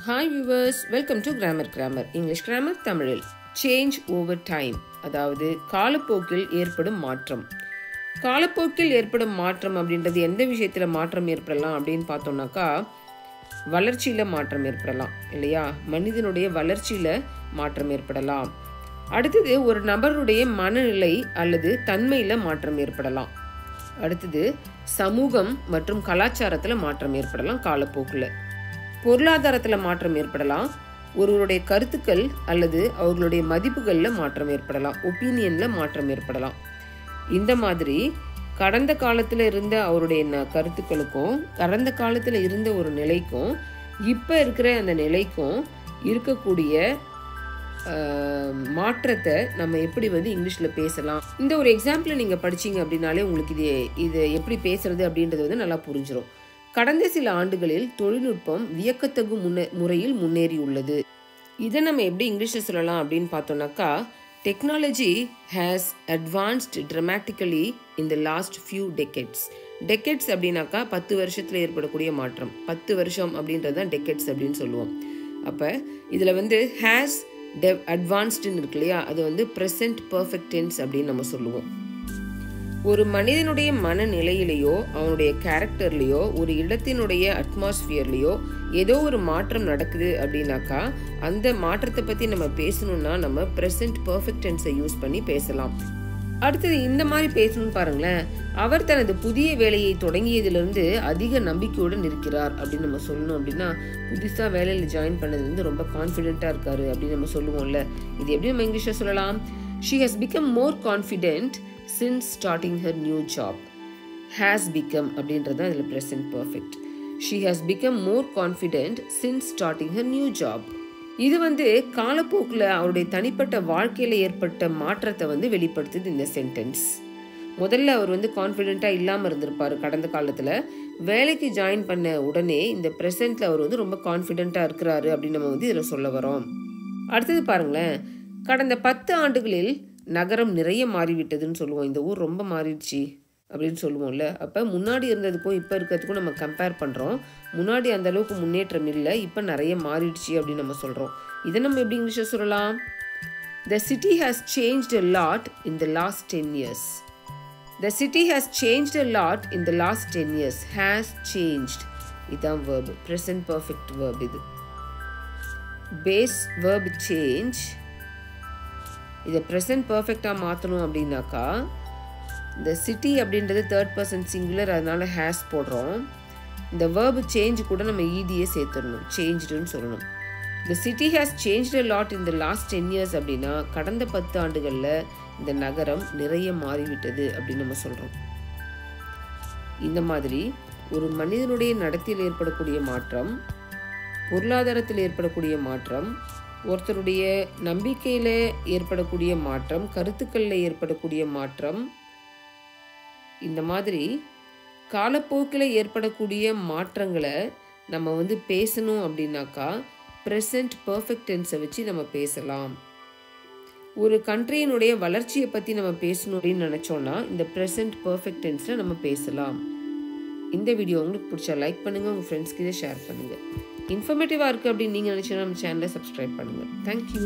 Hi viewers, welcome to Grammar. English Grammar தமிழில் change over time, அதாவது காலப்போக்கில் ஏற்படும் மாற்றம். காலப்போக்கில் ஏற்படும் மாற்றம் அப்படின்றது எந்த விஷயத்தில் மாற்றம் ஏற்படலாம் அப்படின்னு பார்த்தோம்னாக்கா வளர்ச்சியில் மாற்றம் ஏற்படலாம் இல்லையா? மனிதனுடைய வளர்ச்சியில் மாற்றம் ஏற்படலாம். அடுத்தது ஒரு நபருடைய மனநிலை அல்லது தன்மையில் மாற்றம் ஏற்படலாம். அடுத்தது சமூகம் மற்றும் கலாச்சாரத்தில் மாற்றம் ஏற்படலாம். காலப்போக்கில் பொருளாதாரத்தில் மாற்றம் ஏற்படலாம். ஒருவருடைய கருத்துக்கள் அல்லது அவர்களுடைய மதிப்புகளில் மாற்றம் ஏற்படலாம். ஒப்பீனியனில் மாற்றம் ஏற்படலாம். இந்த மாதிரி கடந்த காலத்தில் இருந்த அவருடைய கருத்துக்களுக்கும் கடந்த காலத்தில் இருந்த ஒரு நிலைக்கும் இப்போ இருக்கிற அந்த நிலைக்கும் இருக்கக்கூடிய மாற்றத்தை நம்ம எப்படி இங்கிலீஷில் பேசலாம். இந்த ஒரு எக்ஸாம்பிளை நீங்கள் படிச்சீங்க அப்படின்னாலே உங்களுக்கு இது எப்படி பேசுறது அப்படின்றது நல்லா புரிஞ்சிடும். கடந்த சில ஆண்டுகளில் தொழில்நுட்பம் வியக்கத்தகு முறையில் முன்னேறியுள்ளது. இதை நம்ம எப்படி இங்கிலீஷில் சொல்லலாம் அப்படின்னு பார்த்தோம்னாக்கா technology has advanced dramatically in the last few decades. Decades அப்படின்னாக்கா 10 வருஷத்தில் ஏற்படக்கூடிய மாற்றம். 10 வருஷம் அப்படின்றது தான் டெக்கெட்ஸ் அப்படின்னு சொல்லுவோம். அப்போ இதில் ஹேஸ் அட்வான்ஸ்டுன்னு இருக்கு இல்லையா, அது ப்ரெசன்ட் பர்ஃபெக்ட் டென்ஸ் அப்படின்னு நம்ம சொல்லுவோம். ஒரு மனிதனுடைய மனநிலையிலையோ அவனுடைய கேரக்டர்லையோ ஒரு இடத்தினுடைய அட்மாஸ்பியர்லையோ ஏதோ ஒரு மாற்றம் நடக்குது அப்படின்னாக்கா அந்த மாற்றத்தை பற்றி நம்ம பேசணும்னா நம்ம ப்ரெசன்ட் பர்ஃபெக்ட் டென்ஸை யூஸ் பண்ணி பேசலாம். அடுத்தது இந்த மாதிரி பேசணும்னு பாருங்களேன். அவர் தனது புதிய வேலையை தொடங்கியதிலிருந்து அதிக நம்பிக்கையுடன் இருக்கிறார் அப்படின்னு நம்ம சொல்லணும். அப்படின்னா புதுசாக வேலையில் ஜாயின் பண்ணது ரொம்ப கான்ஃபிடென்ட்டாக இருக்காரு அப்படின்னு நம்ம சொல்லுவோம்ல. இது எப்படி நம்ம இங்கிலீஷில் சொல்லலாம்? She has become more confident since starting her new job. Has become அப்படின்றது தான் இதில் present perfect. She has become more confident since starting her new job. இது காலப்போக்கில் அவருடைய தனிப்பட்ட வாழ்க்கையில் ஏற்பட்ட மாற்றத்தை வெளிப்படுத்துது இந்த சென்டென்ஸ். முதல்ல அவர் கான்ஃபிடென்ட்டாக இல்லாமல் இருந்திருப்பார் கடந்த காலத்தில். வேலைக்கு ஜாயின் பண்ண உடனே இந்த ப்ரெசென்ட்டில் அவர் ரொம்ப கான்ஃபிடென்ட்டாக இருக்கிறாரு அப்படின்னு நம்ம இதில் சொல்ல வரோம். அடுத்தது பாருங்களேன். கடந்த 10 ஆண்டுகளில் நகரம் நிறைய மாறிவிட்டதுன்னு சொல்லுவோம். இந்த ஊர் ரொம்ப மாறிடுச்சு அப்படின்னு சொல்லுவோம்ல. அப்போ முன்னாடி இருந்ததுக்கும் இப்போ இருக்கிறதுக்கும் நம்ம கம்பேர் பண்ணுறோம். முன்னாடி அந்த அளவுக்கு முன்னேற்றம் இல்லை, இப்போ நிறைய மாறிடுச்சு அப்படின்னு நம்ம சொல்கிறோம். இதை நம்ம எப்படி இங்கிலீஷில் சொல்லலாம்? The city has changed a lot in the last 10 years. The city has changed a lot in the last 10 years. Has changed. இதுதான் verb. Present perfect verb இது. Base verb change. இதை ப்ரெசன்ட் பர்ஃபெக்டாக மாற்றணும் அப்படின்னாக்கா இந்த சிட்டி அப்படின்றது 3rd person singular, அதனால has போடுறோம். இந்த வேர்பு சேஞ்ச் கூட நம்ம ஈடியே சேர்த்துடணும், சேஞ்சுன்னு சொல்லணும். இந்த city has changed a lot in the last 10 years அப்படின்னா கடந்த 10 ஆண்டுகளில் இந்த நகரம் நிறைய மாறிவிட்டது அப்படின்னு நம்ம சொல்கிறோம். இந்த மாதிரி ஒரு மனிதனுடைய நடத்தையில் ஏற்படக்கூடிய மாற்றம், பொருளாதாரத்தில் ஏற்படக்கூடிய மாற்றம், ஒருத்தருடைய நம்பிக்கையில் ஏற்படக்கூடிய மாற்றம், கருத்துக்களில் ஏற்படக்கூடிய மாற்றம், இந்த மாதிரி காலப்போக்கில் ஏற்படக்கூடிய மாற்றங்களை நம்ம பேசணும் அப்படின்னாக்கா ப்ரெசன்ட் பர்ஃபெக்ட் டென்ஸை வச்சு நம்ம பேசலாம். ஒரு கண்ட்ரியினுடைய வளர்ச்சியை பற்றி நம்ம பேசணும் அப்படின்னு நினச்சோன்னா இந்த ப்ரெசன்ட் பர்ஃபெக்ட் டென்ஸில் நம்ம பேசலாம். இந்த வீடியோ உங்களுக்கு பிடிச்சா லைக் பண்ணுங்கள், உங்கள் ஃப்ரெண்ட்ஸ்க்கு இதை ஷேர் பண்ணுங்கள். இன்ஃபர்மேட்டிவாக இருக்குது அப்படின்னு நீங்கள் நினச்சிங்கன்னா நம்ம சேனலை சப்ஸ்கிரைப் பண்ணுங்கள். தேங்க்யூ.